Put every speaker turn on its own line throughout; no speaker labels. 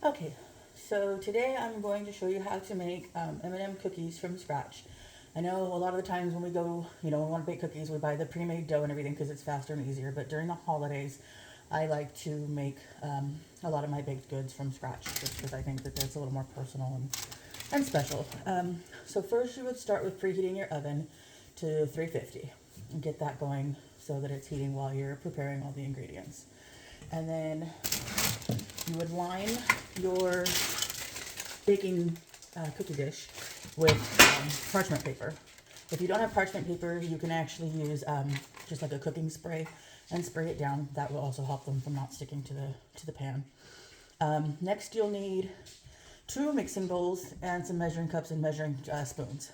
Okay, so today I'm going to show you how to make M&M cookies from scratch. I know a lot of the times when we go, we want to bake cookies, we buy the pre-made dough and everything because it's faster and easier. But during the holidays, I like to make a lot of my baked goods from scratch just because I think that that's a little more personal and special. So first you would start with preheating your oven to 350 and get that going so that it's heating while you're preparing all the ingredients. And then you would line your baking cookie dish with parchment paper. If you don't have parchment paper, you can actually use just like a cooking spray and spray it down. That will also help them from not sticking to the pan. Next, you'll need 2 mixing bowls and some measuring cups and measuring spoons.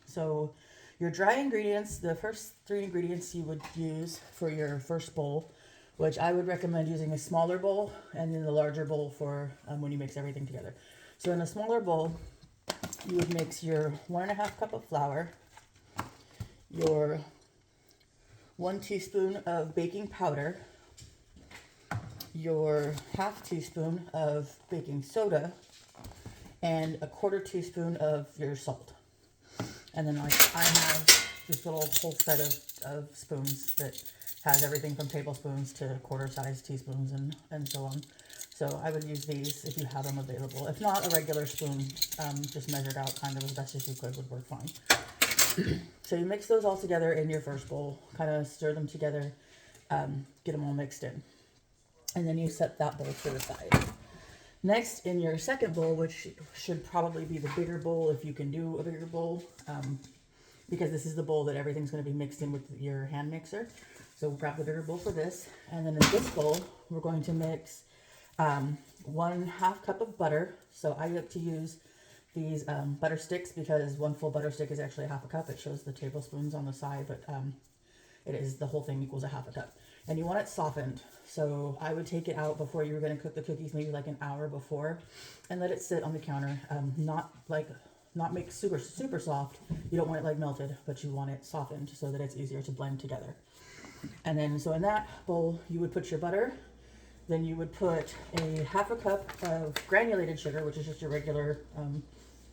So your dry ingredients, the first 3 ingredients you would use for your first bowl, which I would recommend using a smaller bowl and then the larger bowl for when you mix everything together. So in a smaller bowl, you would mix your 1.5 cup of flour, your 1 teaspoon of baking powder, your 1/2 teaspoon of baking soda, and a 1/4 teaspoon of your salt. And then I have this little whole set of spoons that has everything from tablespoons to 1/4 size teaspoons and so on. So I would use these if you have them available. If not, a regular spoon, just measured out kind of as best as you could would work fine. So you mix those all together in your first bowl, kind of stir them together, get them all mixed in. And then you set that bowl to the side. Next, in your second bowl, which should probably be the bigger bowl if you can do a bigger bowl, because this is the bowl that everything's going to be mixed in with your hand mixer. So we'll grab the bigger bowl for this. And then in this bowl, we're going to mix 1/2 cup of butter. So I like to use these butter sticks because 1 full butter stick is actually 1/2 cup. It shows the tablespoons on the side, but it is the whole thing equals 1/2 cup. And you want it softened. So I would take it out before you were going to cook the cookies, maybe like an hour before, and let it sit on the counter. Not make super soft. You don't want it like melted, but you want it softened so that it's easier to blend together. And then, so in that bowl, you would put your butter. Then you would put a 1/2 cup of granulated sugar, which is just your regular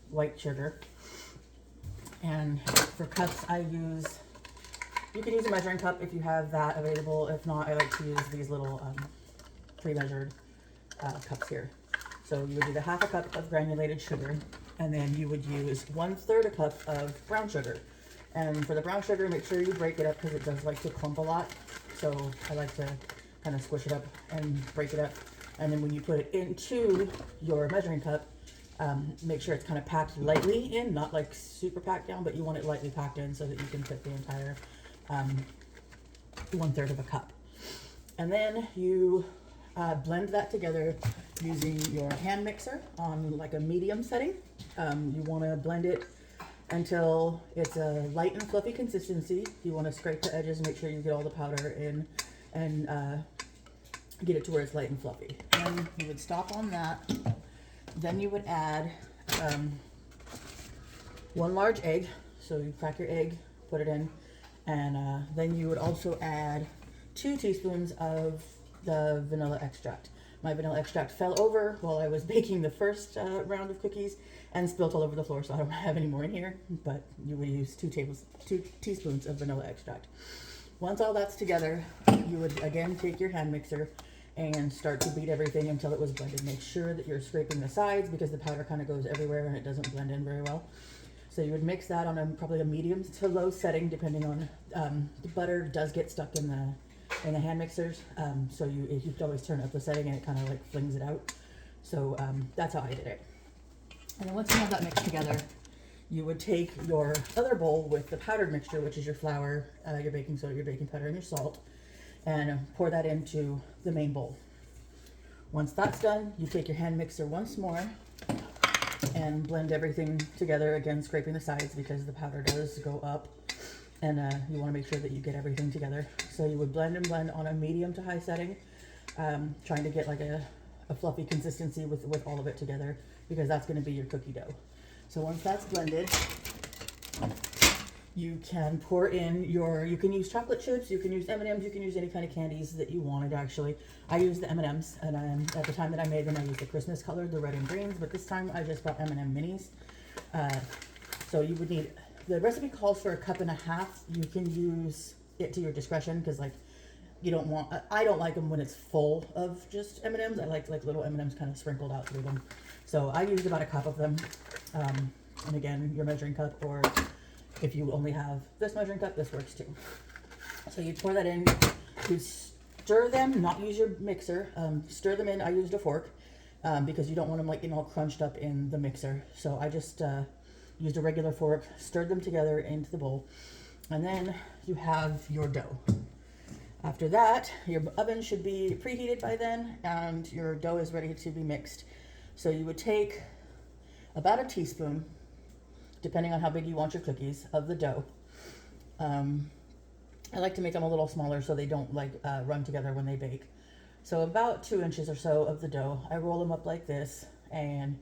white sugar. And for cups, you can use a measuring cup if you have that available. If not, I like to use these little pre-measured cups here. So you would do the 1/2 cup of granulated sugar, and then you would use 1/3 cup of brown sugar. And for the brown sugar, make sure you break it up because it does like to clump a lot. So I like to kind of squish it up and break it up. And then when you put it into your measuring cup, make sure it's kind of packed lightly in, not like super packed down, but you want it lightly packed in so that you can fit the entire 1/3 of a cup. And then you blend that together using your hand mixer on like a medium setting. You want to blend it until it's a light and fluffy consistency. You want to scrape the edges, make sure you get all the powder in, and get it to where it's light and fluffy. And you would stop on that. Then you would add 1 large egg. So you crack your egg, put it in, and then you would also add 2 teaspoons of the vanilla extract. My vanilla extract fell over while I was baking the first round of cookies and spilt all over the floor, so I don't have any more in here, but you would use 2 teaspoons of vanilla extract. Once all that's together, you would again take your hand mixer and start to beat everything until it was blended. Make sure that you're scraping the sides because the powder kind of goes everywhere and it doesn't blend in very well. So you would mix that on probably a medium to low setting, depending on the butter does get stuck in the hand mixers. So you could always turn up the setting and it kind of like flings it out. So that's how I did it. And then once you have that mixed together, you would take your other bowl with the powdered mixture, which is your flour, your baking soda, your baking powder, and your salt, and pour that into the main bowl. Once that's done, you take your hand mixer once more and blend everything together, again scraping the sides because the powder does go up, and you want to make sure that you get everything together. So you would blend and blend on a medium to high setting, trying to get like a fluffy consistency with all of it together, because that's going to be your cookie dough. So once that's blended, You can pour in you can use chocolate chips, you can use M&Ms, you can use any kind of candies that you wanted actually. I used the M&Ms, and at the time that I made them, I used the Christmas color, the red and greens, but this time I just bought M&M minis. So you would need, the recipe calls for 1.5 cups. You can use it to your discretion, because like, you don't want, I don't like them when it's full of just M&Ms. I like little M&Ms kind of sprinkled out through them. So I used about 1 cup of them. And again, your measuring cup, or if you only have this measuring cup, this works too. So you pour that in, you stir them, not use your mixer, stir them in. I used a fork because you don't want them like getting all crunched up in the mixer. So I just used a regular fork, stirred them together into the bowl, and then you have your dough. After that, your oven should be preheated by then, and your dough is ready to be mixed. So you would take about a teaspoon, depending on how big you want your cookies, of the dough. I like to make them a little smaller so they don't like run together when they bake. So about 2 inches or so of the dough. I roll them up like this, and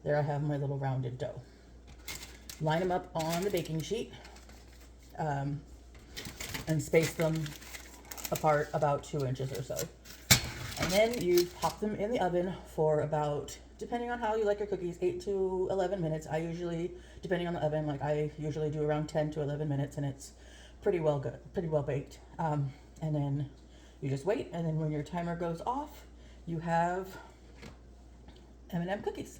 there I have my little rounded dough. Line them up on the baking sheet, and space them apart about 2 inches or so. And then you pop them in the oven for about, depending on how you like your cookies, 8 to 11 minutes. I usually, depending on the oven, like I usually do around 10 to 11 minutes, and it's pretty well baked. And then you just wait, and then when your timer goes off, you have M&M cookies.